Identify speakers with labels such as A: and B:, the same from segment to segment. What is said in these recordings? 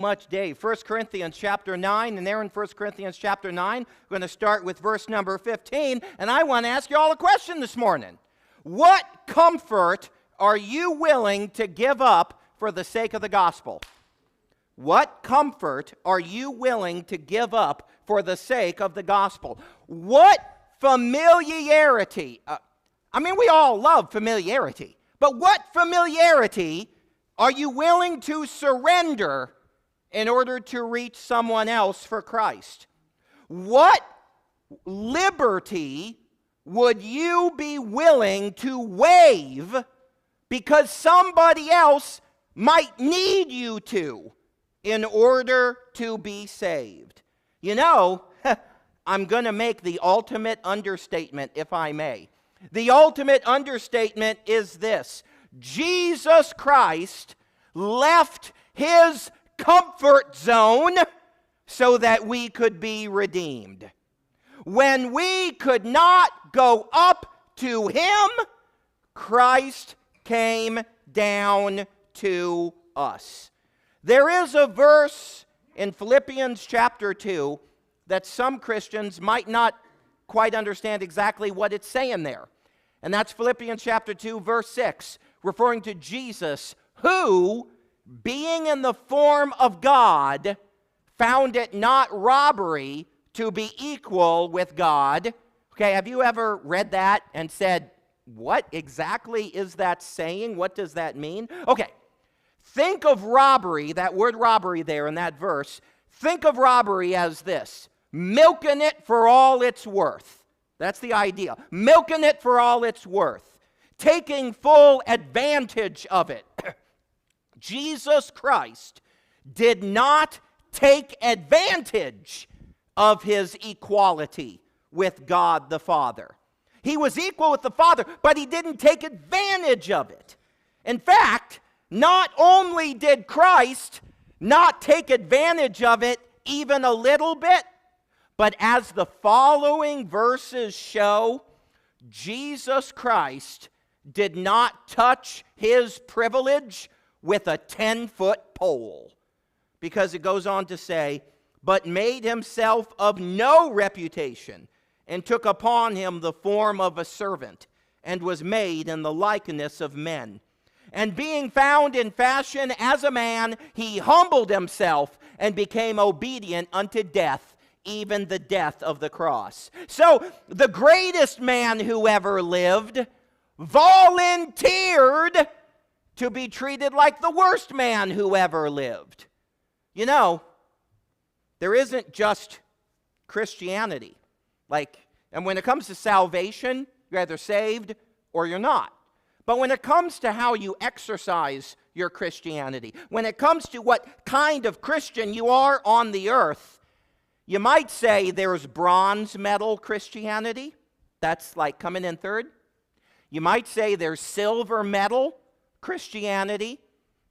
A: Much day. 1 Corinthians chapter 9, and there in 1 Corinthians chapter 9, we're going to start with verse number 15, and I want to ask you all a question this morning. What comfort are you willing to give up for the sake of the gospel? What comfort are you willing to give up for the sake of the gospel? What familiarity? We all love familiarity, but what familiarity are you willing to surrender in order to reach someone else for Christ? What liberty would you be willing to waive because somebody else might need you to in order to be saved? You know, I'm going to make the ultimate understatement, if I may. The ultimate understatement is this: Jesus Christ left his comfort zone so that we could be redeemed. When we could not go up to him, Christ came down to us. There is a verse in Philippians chapter 2 that some Christians might not quite understand exactly what it's saying there. And that's Philippians chapter 2, verse 6, referring to Jesus, who, being in the form of God, found it not robbery to be equal with God. Okay, have you ever read that and said, what exactly is that saying? What does that mean? Okay, think of robbery, that word robbery there in that verse. Think of robbery as this: milking it for all it's worth. That's the idea. Milking it for all it's worth. Taking full advantage of it. Jesus Christ did not take advantage of his equality with God the Father. He was equal with the Father, but he didn't take advantage of it. In fact, not only did Christ not take advantage of it even a little bit, but as the following verses show, Jesus Christ did not touch his privilege with a 10-foot pole. Because it goes on to say, but made himself of no reputation, and took upon him the form of a servant, and was made in the likeness of men. And being found in fashion as a man, he humbled himself, and became obedient unto death, even the death of the cross. So, the greatest man who ever lived volunteered to be treated like the worst man who ever lived. You know, there isn't just Christianity. And when it comes to salvation, you're either saved or you're not. But when it comes to how you exercise your Christianity, when it comes to what kind of Christian you are on the earth, you might say there's bronze medal Christianity. That's like coming in third. You might say there's silver medal Christianity.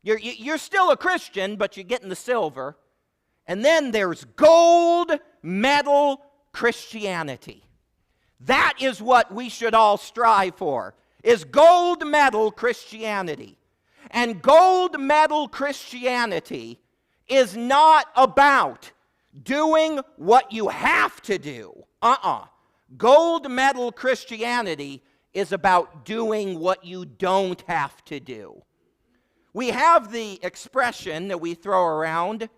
A: You're still a Christian, but you're getting the silver. And then there's gold medal Christianity. That is what we should all strive for, is gold medal Christianity. And gold medal Christianity is not about doing what you have to do. Gold medal Christianity is about doing what you don't have to do. We have the expression that we throw around,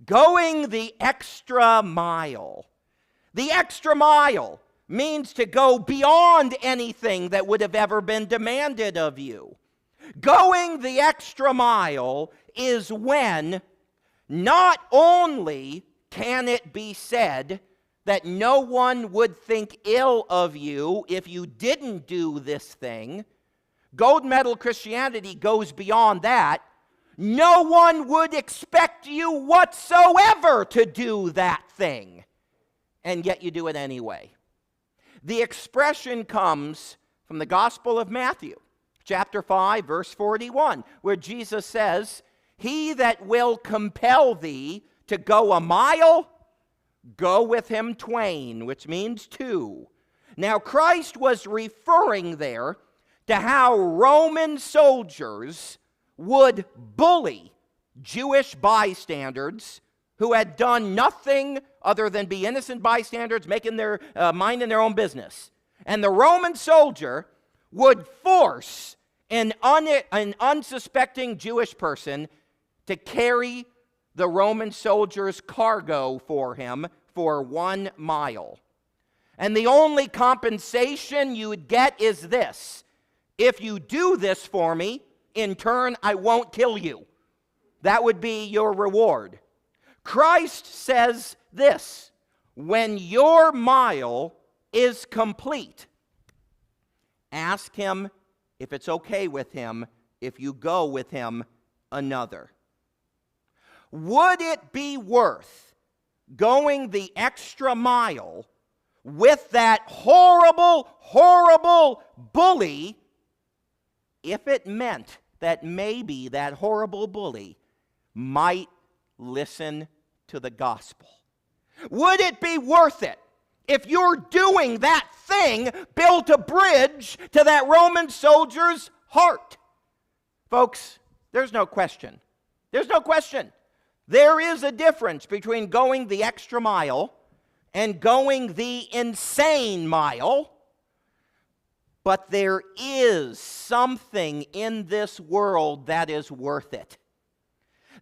A: going the extra mile. The extra mile means to go beyond anything that would have ever been demanded of you. Going the extra mile is when not only can it be said that no one would think ill of you if you didn't do this thing. Gold medal Christianity goes beyond that. No one would expect you whatsoever to do that thing, and yet you do it anyway. The expression comes from the Gospel of Matthew, chapter 5, verse 41, where Jesus says, "He that will compel thee to go a mile, go with him twain," which means two. Now, Christ was referring there to how Roman soldiers would bully Jewish bystanders who had done nothing other than be innocent bystanders, making their minding their own business. And the Roman soldier would force an unsuspecting Jewish person to carry the Roman soldier's cargo for him for 1 mile. And the only compensation you would get is this: if you do this for me, in turn, I won't kill you. That would be your reward. Christ says this: when your mile is complete, ask him if it's okay with him if you go with him another. Would it be worth going the extra mile with that horrible, horrible bully if it meant that maybe that horrible bully might listen to the gospel? Would it be worth it if you're doing that thing built a bridge to that Roman soldier's heart? Folks, there's no question. There's no question. There is a difference between going the extra mile and going the insane mile. But there is something in this world that is worth it.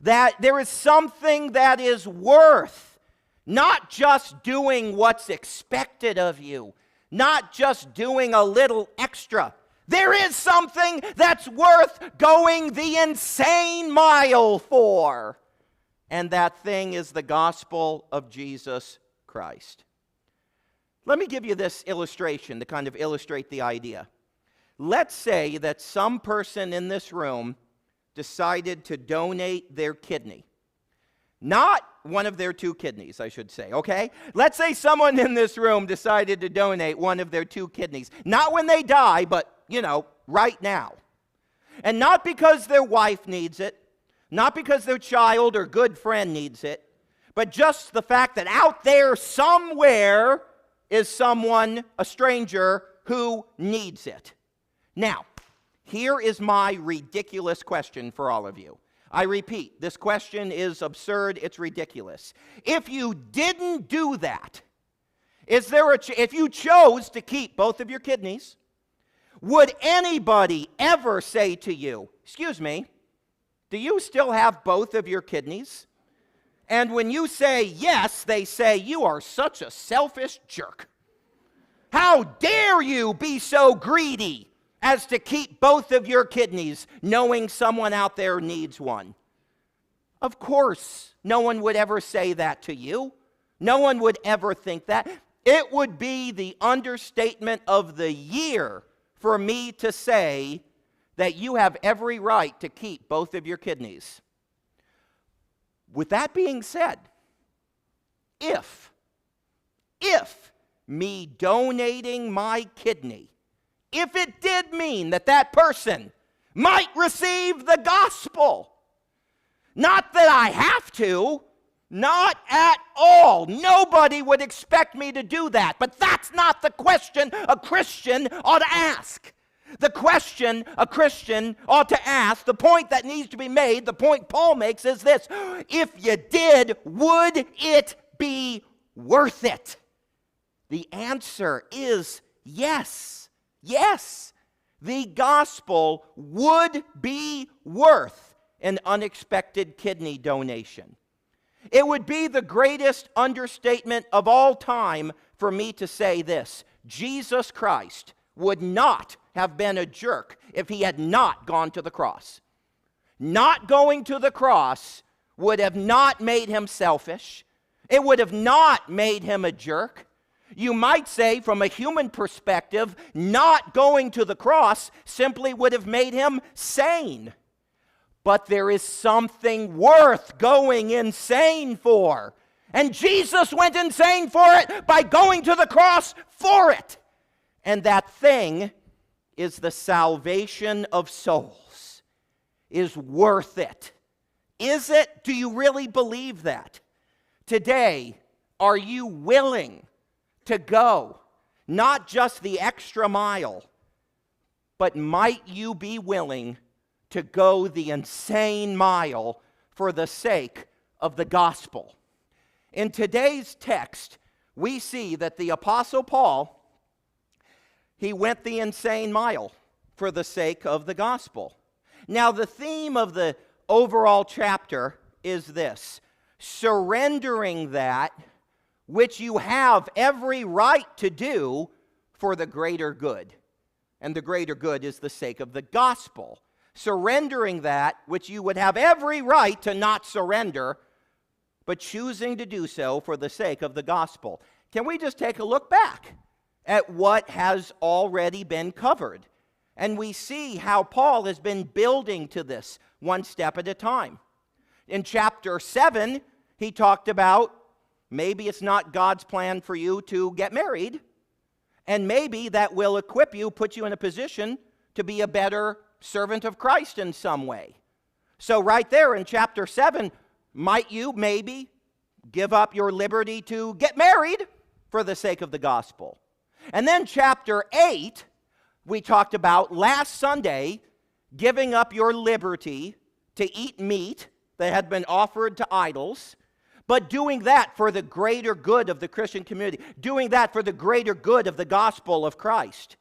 A: That there is something that is worth not just doing what's expected of you, not just doing a little extra. There is something that's worth going the insane mile for. And that thing is the gospel of Jesus Christ. Let me give you this illustration to kind of illustrate the idea. Let's say that some person in this room decided to donate their kidney. Not one of their 2 kidneys, I should say, okay? Let's say someone in this room decided to donate one of their 2 kidneys. Not when they die, but, right now. And not because their wife needs it, not because their child or good friend needs it, but just the fact that out there somewhere is someone, a stranger, who needs it. Now, here is my ridiculous question for all of you. I repeat, this question is absurd, it's ridiculous. If you didn't do that, if you chose to keep both of your kidneys, would anybody ever say to you, "Excuse me, do you still have both of your kidneys?" And when you say yes, they say, "You are such a selfish jerk. How dare you be so greedy as to keep both of your kidneys, knowing someone out there needs one?" Of course, no one would ever say that to you. No one would ever think that. It would be the understatement of the year for me to say that you have every right to keep both of your kidneys. With that being said, if me donating my kidney, if it did mean that that person might receive the gospel, not that I have to, not at all. Nobody would expect me to do that, but that's not the question a Christian ought to ask. The question a Christian ought to ask, the point that needs to be made, the point Paul makes is this: if you did, would it be worth it? The answer is yes. Yes. The gospel would be worth an unexpected kidney donation. It would be the greatest understatement of all time for me to say this: Jesus Christ would not have been a jerk if he had not gone to the cross. Not going to the cross would have not made him selfish. It would have not made him a jerk. You might say, from a human perspective, not going to the cross simply would have made him sane. But there is something worth going insane for. And Jesus went insane for it by going to the cross for it. And that thing is the salvation of souls, is worth it. Is it? Do you really believe that? Today, are you willing to go not just the extra mile, but might you be willing to go the insane mile for the sake of the gospel. In today's text, we see that the Apostle Paul, he went the insane mile for the sake of the gospel. Now, the theme of the overall chapter is this: surrendering that which you have every right to do for the greater good. And the greater good is the sake of the gospel. Surrendering that which you would have every right to not surrender, but choosing to do so for the sake of the gospel. Can we just take a look back at what has already been covered? And we see how Paul has been building to this one step at a time. In chapter 7, he talked about maybe it's not God's plan for you to get married, and maybe that will equip you, put you in a position to be a better servant of Christ in some way. So right there in chapter 7, might you maybe give up your liberty to get married for the sake of the gospel? And then chapter 8, we talked about last Sunday, giving up your liberty to eat meat that had been offered to idols, but doing that for the greater good of the Christian community, doing that for the greater good of the gospel of Christ.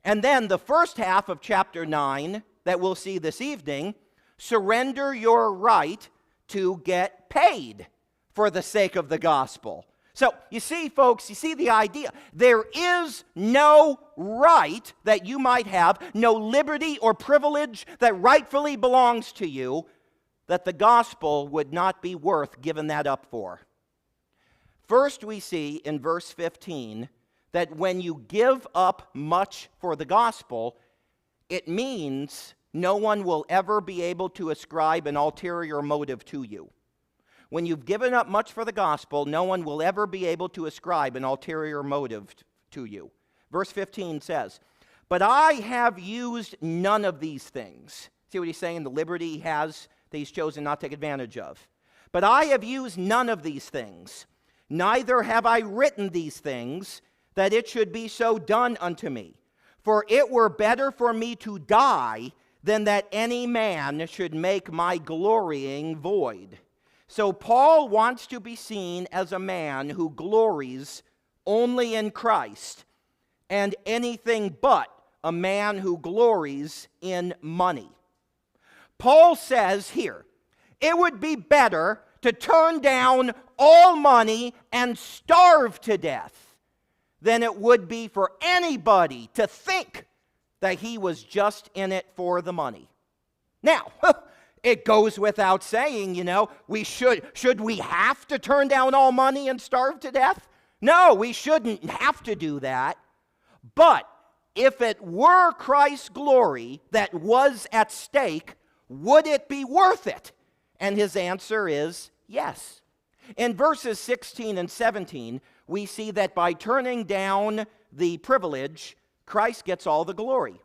A: And then the first half of chapter 9 that we'll see this evening, surrender your right to get paid for the sake of the gospel. So, you see, folks, you see the idea. There is no right that you might have, no liberty or privilege that rightfully belongs to you, that the gospel would not be worth giving that up for. First, we see in verse 15 that when you give up much for the gospel, it means no one will ever be able to ascribe an ulterior motive to you. When you've given up much for the gospel, no one will ever be able to ascribe an ulterior motive to you. Verse 15 says, "But I have used none of these things." See what he's saying? The liberty he has that he's chosen not to take advantage of. "But I have used none of these things, neither have I written these things, that it should be so done unto me. For it were better for me to die than that any man should make my glorying void." So Paul wants to be seen as a man who glories only in Christ, and anything but a man who glories in money. Paul says here, it would be better to turn down all money and starve to death than it would be for anybody to think that he was just in it for the money. Now, it goes without saying, we should we have to turn down all money and starve to death? No, we shouldn't have to do that. But if it were Christ's glory that was at stake, would it be worth it? And his answer is yes. In verses 16 and 17, we see that by turning down the privilege, Christ gets all the glory.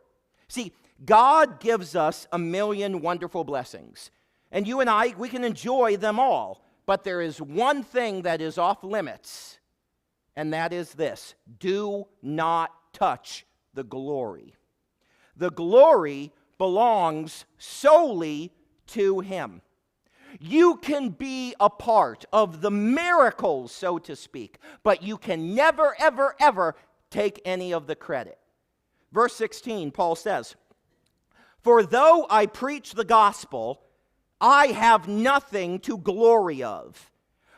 A: See, God gives us a million wonderful blessings, and you and I, we can enjoy them all, but there is one thing that is off limits, and that is this: do not touch the glory. The glory belongs solely to him. You can be a part of the miracles, so to speak, but you can never, ever, ever take any of the credit. Verse 16, Paul says, "For though I preach the gospel, I have nothing to glory of,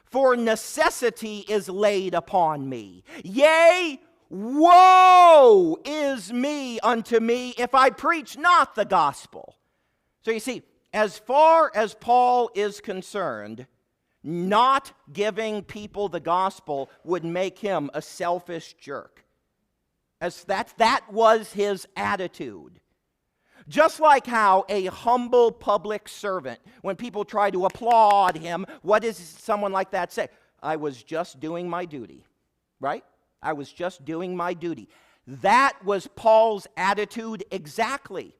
A: for necessity is laid upon me. Yea, woe is me unto me if I preach not the gospel." So you see, as far as Paul is concerned, not giving people the gospel would make him a selfish jerk. As that was his attitude. Just like how a humble public servant, when people try to applaud him, what does someone like that say? "I was just doing my duty," right? I was just doing my duty. That was Paul's attitude exactly.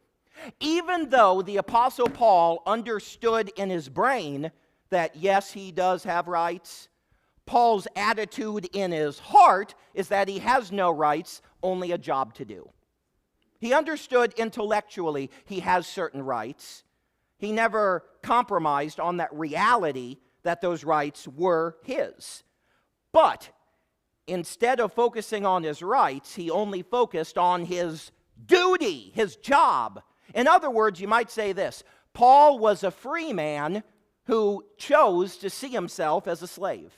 A: Even though the Apostle Paul understood in his brain that, yes, he does have rights, Paul's attitude in his heart is that he has no rights, only a job to do. He understood intellectually he has certain rights. He never compromised on that reality that those rights were his. But instead of focusing on his rights, he only focused on his duty, his job. In other words, you might say this: Paul was a free man who chose to see himself as a slave.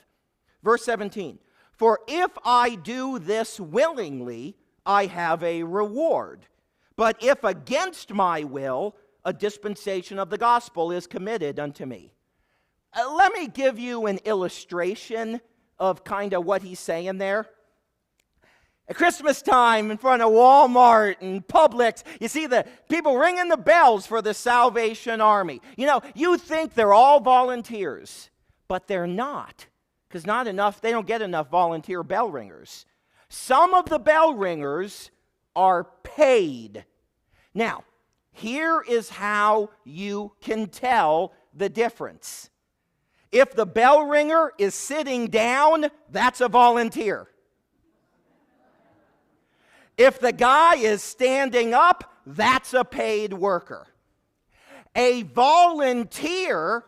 A: Verse 17, "For if I do this willingly, I have a reward. But if against my will, a dispensation of the gospel is committed unto me." Let me give you an illustration of kind of what he's saying there. At Christmas time, in front of Walmart and Publix, you see the people ringing the bells for the Salvation Army. You know, you think they're all volunteers, but they're not, because they don't get enough volunteer bell ringers. Some of the bell ringers are paid. Now, here is how you can tell the difference. If the bell ringer is sitting down, that's a volunteer. If the guy is standing up, that's a paid worker. A volunteer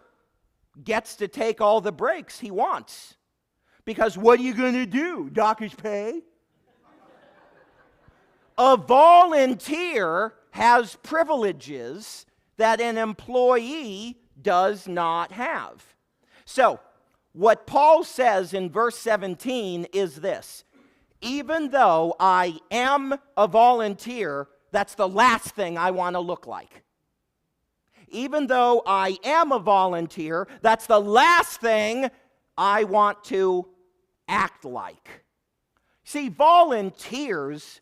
A: gets to take all the breaks he wants. Because what are you going to do? Dock his pay? A volunteer has privileges that an employee does not have. So, what Paul says in verse 17 is this: even though I am a volunteer, that's the last thing I want to look like. Even though I am a volunteer, that's the last thing I want to act like. See, volunteers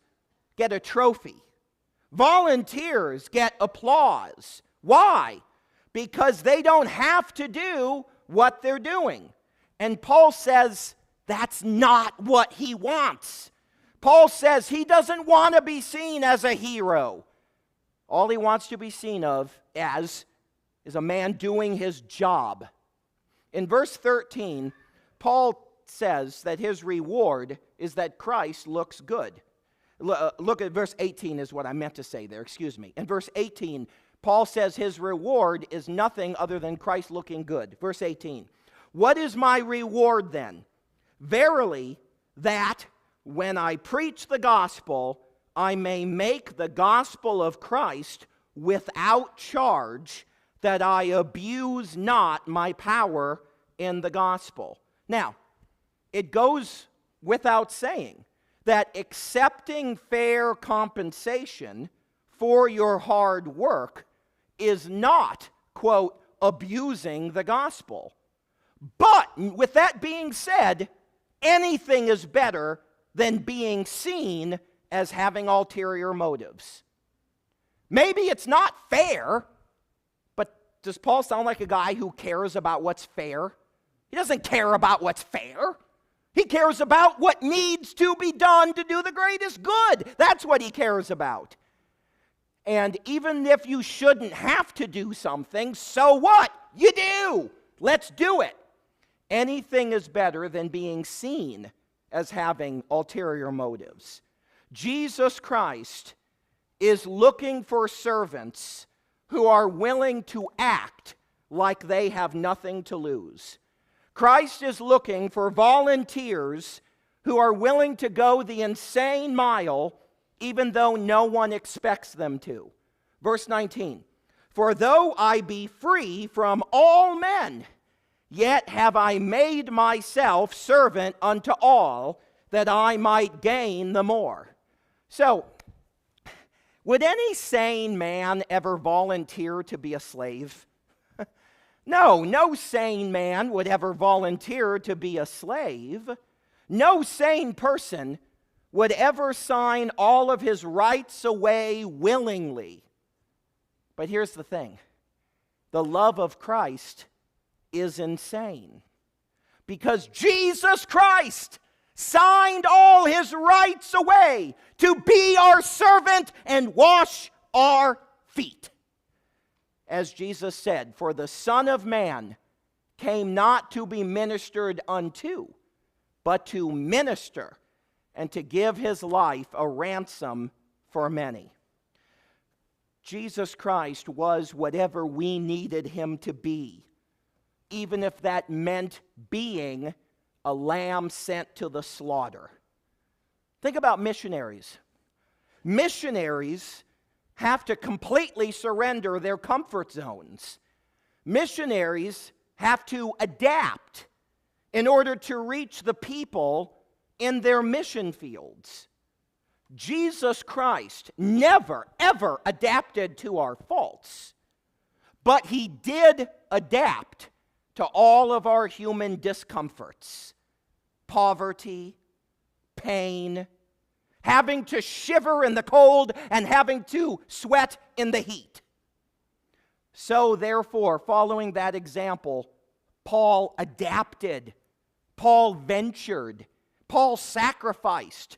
A: get a trophy. Volunteers get applause. Why? Because they don't have to do what they're doing. And Paul says that's not what he wants. Paul says he doesn't want to be seen as a hero. All he wants to be seen as is a man doing his job. In verse 13, Paul says that his reward is that Christ looks good. Look at verse 18 is what I meant to say there, excuse me. In verse 18, Paul says his reward is nothing other than Christ looking good. Verse 18, "What is my reward then? Verily, that when I preach the gospel, I may make the gospel of Christ without charge, that I abuse not my power in the gospel." Now, it goes without saying that accepting fair compensation for your hard work is not, quote, abusing the gospel. But with that being said, anything is better than being seen as having ulterior motives. Maybe it's not fair, but does Paul sound like a guy who cares about what's fair? He doesn't care about what's fair. He cares about what needs to be done to do the greatest good. That's what he cares about. And even if you shouldn't have to do something, so what? You do. Let's do it. Anything is better than being seen as having ulterior motives. Jesus Christ is looking for servants who are willing to act like they have nothing to lose. Christ is looking for volunteers who are willing to go the insane mile even though no one expects them to. Verse 19, "For though I be free from all men, yet have I made myself servant unto all, that I might gain the more." So, would any sane man ever volunteer to be a slave? No sane man would ever volunteer to be a slave. No sane person would ever sign all of his rights away willingly. But here's the thing. The love of Christ is insane. Because Jesus Christ signed all his rights away to be our servant and wash our feet. As Jesus said, "For the Son of Man came not to be ministered unto, but to minister and to give his life a ransom for many." Jesus Christ was whatever we needed him to be, even if that meant being a lamb sent to the slaughter. Think about missionaries. Missionaries have to completely surrender their comfort zones. Missionaries have to adapt in order to reach the people in their mission fields. Jesus Christ never, ever adapted to our faults, but he did adapt to all of our human discomforts: poverty, pain, having to shiver in the cold and having to sweat in the heat. So therefore, following that example, Paul adapted, Paul ventured, Paul sacrificed,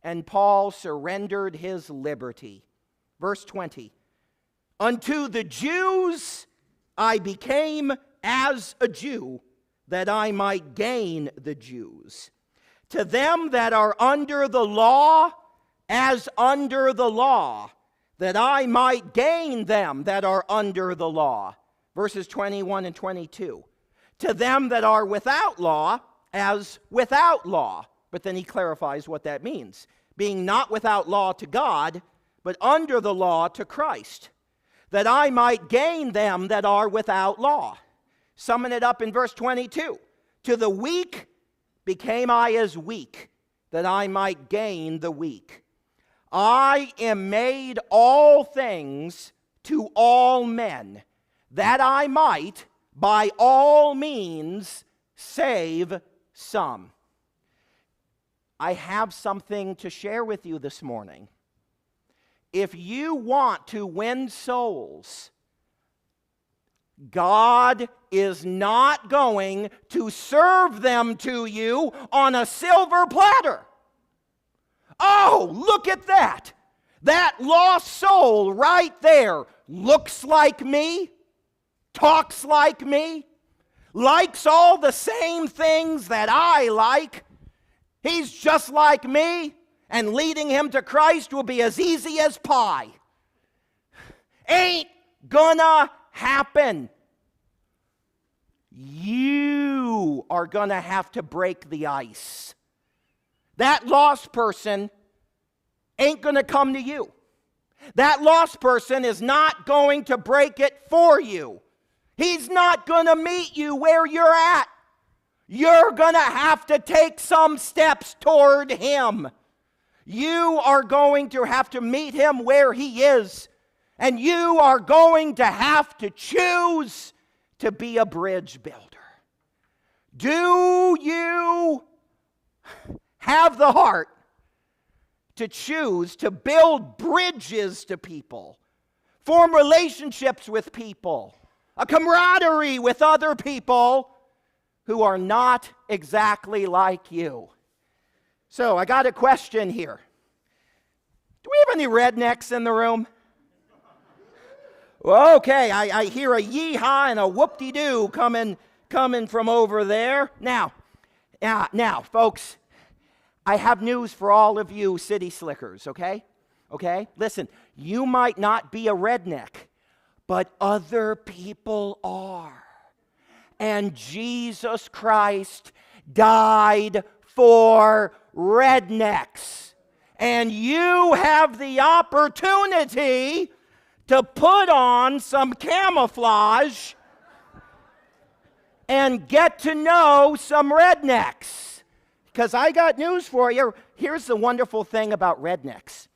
A: and Paul surrendered his liberty. Verse 20, unto the Jews I became as a Jew, that I might gain the Jews. To them that are under the law, as under the law, that I might gain them that are under the law. Verses 21 and 22. To them that are without law, as without law. But then he clarifies what that means. Being not without law to God, but under the law to Christ, that I might gain them that are without law. Summing it up in verse 22. To the weak became I as weak, that I might gain the weak. I am made all things to all men, that I might by all means save some. I have something to share with you this morning. If you want to win souls, God is not going to serve them to you on a silver platter. Oh, look at that. That lost soul right there looks like me, talks like me, likes all the same things that I like. He's just like me, and leading him to Christ will be as easy as pie. Ain't gonna happen. You are gonna have to break the ice. That lost person ain't gonna come to you. That lost person is not going to break it for you. He's not gonna meet you where you're at. You're gonna have to take some steps toward him. You are going to have to meet him where he is. And you are going to have to choose to be a bridge builder. Do you have the heart to choose to build bridges to people, form relationships with people, a camaraderie with other people who are not exactly like you? So I got a question here. Do we have any rednecks in the room? Well, okay, I hear a yee-haw and a whoop-de-doo coming from over there. Now, folks, I have news for all of you city slickers, okay? Okay? Listen, you might not be a redneck, but other people are. And Jesus Christ died for rednecks. And you have the opportunity to put on some camouflage and get to know some rednecks. Because I got news for you. Here's the wonderful thing about rednecks.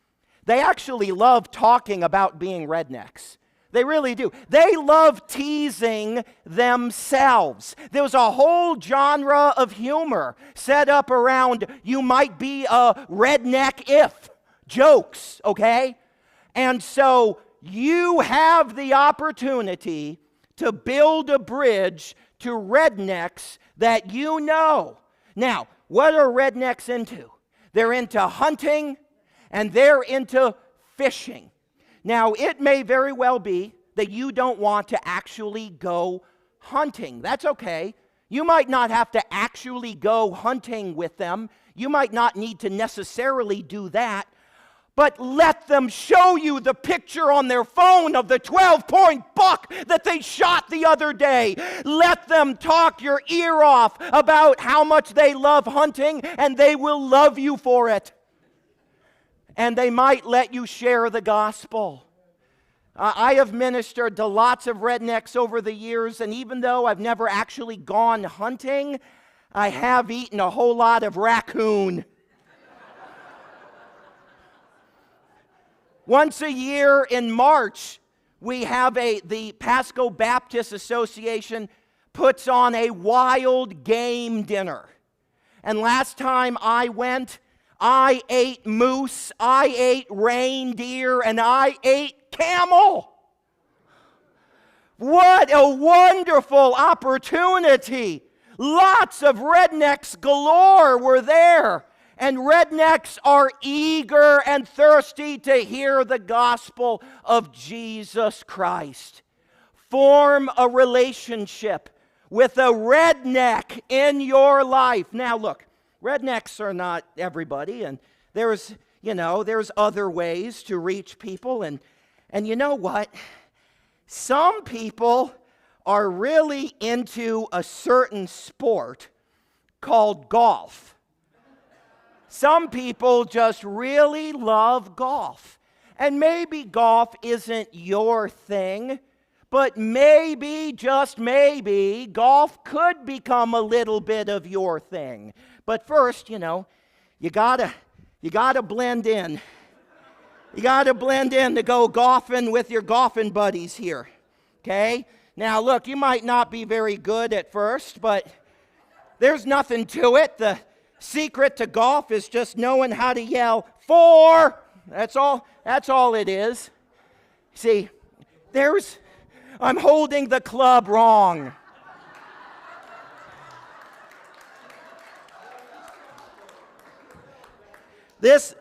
A: They actually love talking about being rednecks. They really do. They love teasing themselves. There's a whole genre of humor set up around you might be a redneck if jokes, okay? And so you have the opportunity to build a bridge to rednecks that you know. Now, what are rednecks into? They're into hunting and they're into fishing. Now, it may very well be that you don't want to actually go hunting. That's okay. You might not have to actually go hunting with them. You might not need to necessarily do that. But let them show you the picture on their phone of the 12-point buck that they shot the other day. Let them talk your ear off about how much they love hunting, and they will love you for it. And they might let you share the gospel. I have ministered to lots of rednecks over the years, and even though I've never actually gone hunting, I have eaten a whole lot of raccoon. Once a year in March, we have the Pasco Baptist Association puts on a wild game dinner. And last time I went, I ate moose, I ate reindeer, and I ate camel. What a wonderful opportunity. Lots of rednecks galore were there. And rednecks are eager and thirsty to hear the gospel of Jesus Christ. Form a relationship with a redneck in your life. Now look, rednecks are not everybody, and there's other ways to reach people, and you know what? Some people are really into a certain sport called golf. Some people just really love golf. And maybe golf isn't your thing, but maybe, just maybe, golf could become a little bit of your thing. But first, you gotta blend in. You gotta blend in to go golfing with your golfing buddies here. Okay? Now look, you might not be very good at first, but there's nothing to it. The secret to golf is just knowing how to yell, 4! That's all it is. See, I'm holding the club wrong. This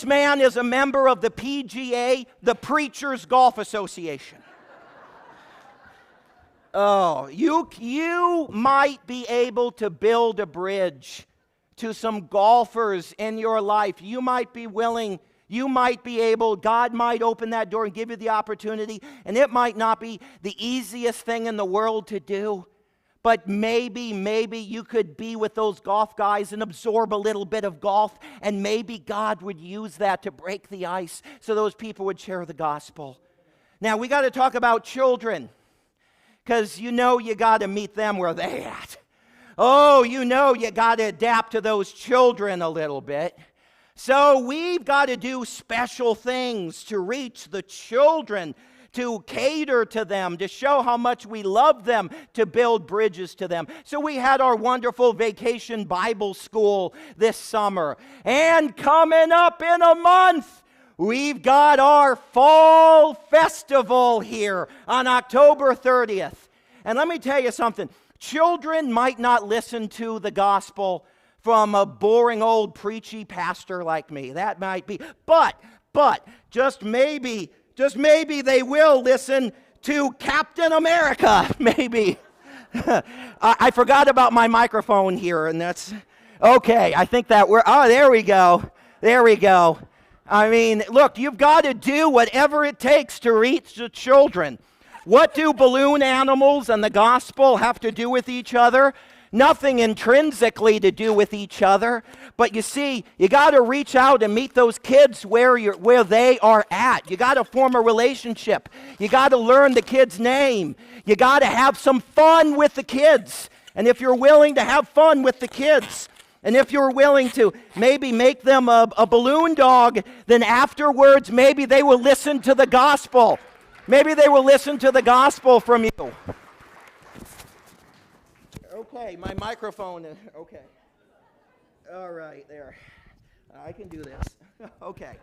A: man is a member of the PGA, the Preachers Golf Association. Oh, you might be able to build a bridge to some golfers in your life. You might be willing, you might be able, God might open that door and give you the opportunity, and it might not be the easiest thing in the world to do, but maybe you could be with those golf guys and absorb a little bit of golf, and maybe God would use that to break the ice so those people would share the gospel. Now, we got to talk about children, because you got to meet them where they at. Oh, you got to adapt to those children a little bit. So we've got to do special things to reach the children, to cater to them, to show how much we love them, to build bridges to them. So we had our wonderful vacation Bible school this summer. And coming up in a month, we've got our fall festival here on October 30th. And let me tell you something. Children might not listen to the gospel from a boring old preachy pastor like me. That might be. But just maybe they will listen to Captain America, maybe. I forgot about my microphone here, and that's okay. I think that there we go. There we go. I mean, look, you've got to do whatever it takes to reach the children. What do balloon animals and the gospel have to do with each other? Nothing intrinsically to do with each other. But you see, you got to reach out and meet those kids where they are at. You got to form a relationship. You got to learn the kid's name. You got to have some fun with the kids. And if you're willing to have fun with the kids, and if you're willing to maybe make them a balloon dog, then afterwards maybe they will listen to the gospel. Maybe they will listen to the gospel from you. Okay, my microphone. Okay. All right, there. I can do this. Okay.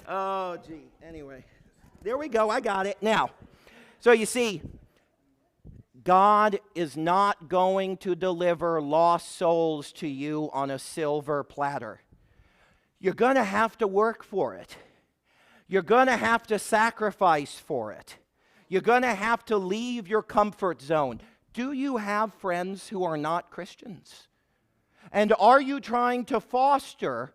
A: Oh, gee. Anyway, there we go. I got it. Now, so you see, God is not going to deliver lost souls to you on a silver platter. You're going to have to work for it. You're going to have to sacrifice for it. You're going to have to leave your comfort zone. Do you have friends who are not Christians? And are you trying to foster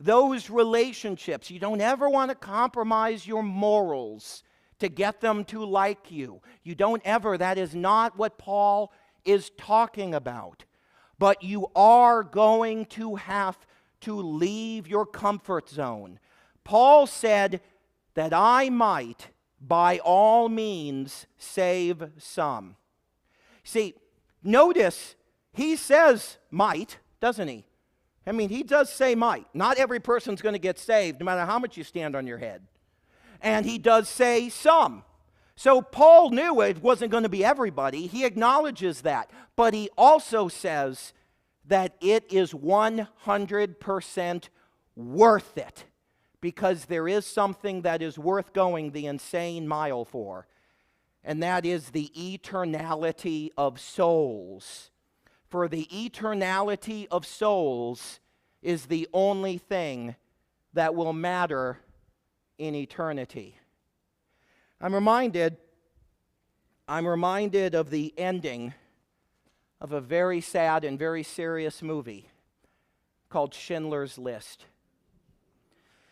A: those relationships. You don't ever want to compromise your morals to get them to like you. You don't ever. That is not what Paul is talking about. But you are going to have to leave your comfort zone. Paul said that I might, by all means, save some. See, notice he says might, doesn't he? I mean, he does say might. Not every person's going to get saved, no matter how much you stand on your head. And he does say some. So Paul knew it wasn't going to be everybody. He acknowledges that. But he also says that it is 100% worth it, because there is something that is worth going the insane mile for, and that is the eternality of souls. For the eternality of souls is the only thing that will matter in eternity. I'm reminded of the ending of a very sad and very serious movie called Schindler's List.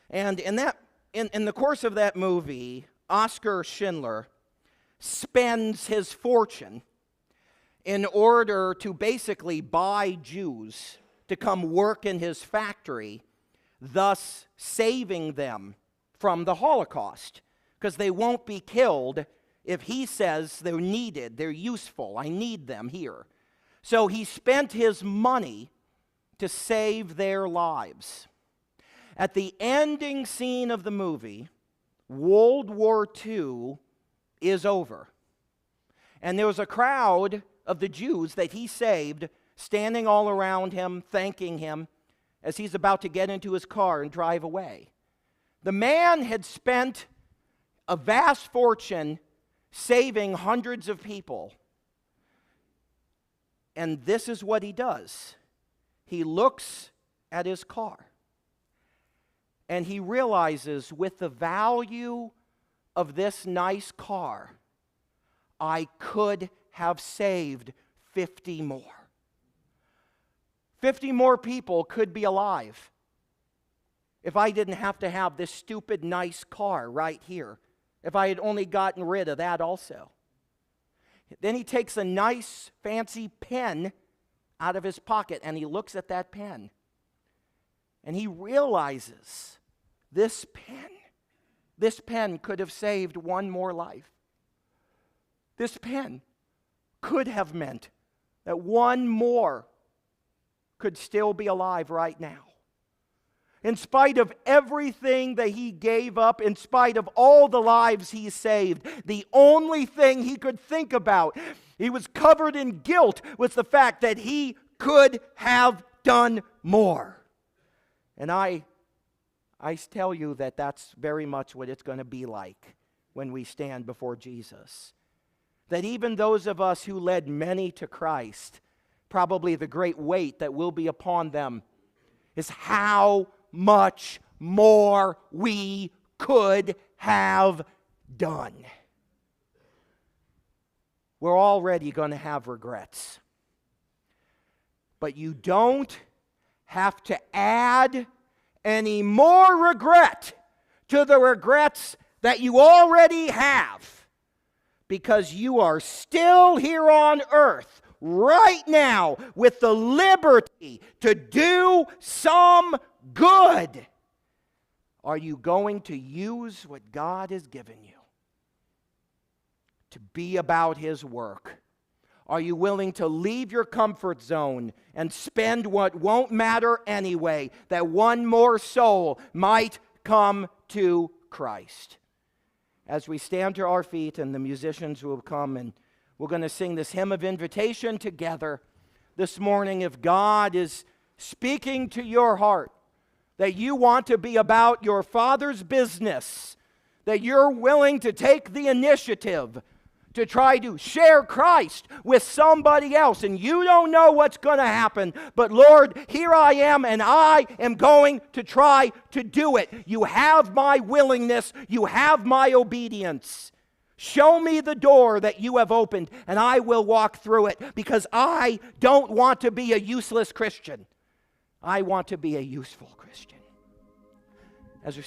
A: And in the course of that movie, Oskar Schindler spends his fortune in order to basically buy Jews to come work in his factory, thus saving them from the Holocaust, because they won't be killed if he says they're needed, they're useful, I need them here. So he spent his money to save their lives. At the ending scene of the movie, World War II is over. And there was a crowd of the Jews that he saved standing all around him, thanking him as he's about to get into his car and drive away. The man had spent a vast fortune saving hundreds of people. And this is what he does. He looks at his car, and he realizes, with the value of this nice car, I could have saved 50 more. 50 more people could be alive if I didn't have to have this stupid nice car right here, if I had only gotten rid of that also. Then he takes a nice fancy pen out of his pocket, and he looks at that pen, and he realizes this pen could have saved one more life. This pen could have meant that one more could still be alive right now. In spite of everything that he gave up, in spite of all the lives he saved, the only thing he could think about, he was covered in guilt, was the fact that he could have done more. And I tell you that that's very much what it's going to be like when we stand before Jesus. That even those of us who led many to Christ, probably the great weight that will be upon them is how much more we could have done. We're already going to have regrets. But you don't have to add any more regret to the regrets that you already have, because you are still here on earth right now with the liberty to do some good. Are you going to use what God has given you to be about His work? Are you willing to leave your comfort zone and spend what won't matter anyway, that one more soul might come to Christ? As we stand to our feet, and the musicians will come, and we're going to sing this hymn of invitation together this morning. If God is speaking to your heart, that you want to be about your Father's business, that you're willing to take the initiative to try to share Christ with somebody else, and you don't know what's going to happen, but Lord, here I am, and I am going to try to do it. You have my willingness, you have my obedience. Show me the door that you have opened, and I will walk through it, because I don't want to be a useless Christian. I want to be a useful Christian. As we're